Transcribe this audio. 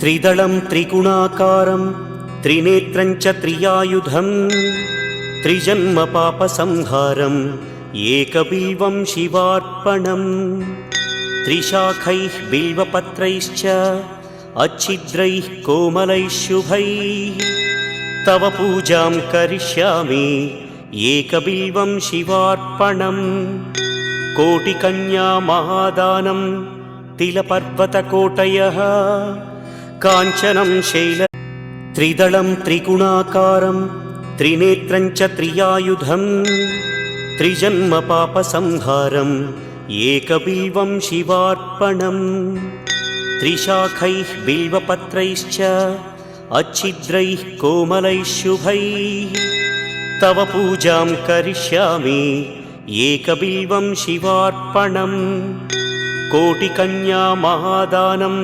त्रिदलं त्रिगुणाकारं त्रिनेत्रं च त्रियायुधं त्रिजन्मपापसंहारम् एकबिल्वं शिवार्पणम् त्रिशाखैः बिल्वपत्रैश्च अच्छिद्रैः कोमलैः शुभैः तव पूजां करिष्यामि एकबिल्वं शिवार्पणम् कोटिकन्या महादानं तिलपर्वतकोटयः काञ्चनं शैल त्रिदलं त्रिगुणाकारं त्रिनेत्रं च त्रियायुधं त्रिजन्मपापसंहारम् एकबिल्वं शिवार्पणम् त्रिशाखैः बिल्वपत्रैश्च अच्छिद्रैः कोमलैः शुभैः तव पूजां करिष्यामि एकबिल्वं शिवार्पणम् कोटिकन्या महादानं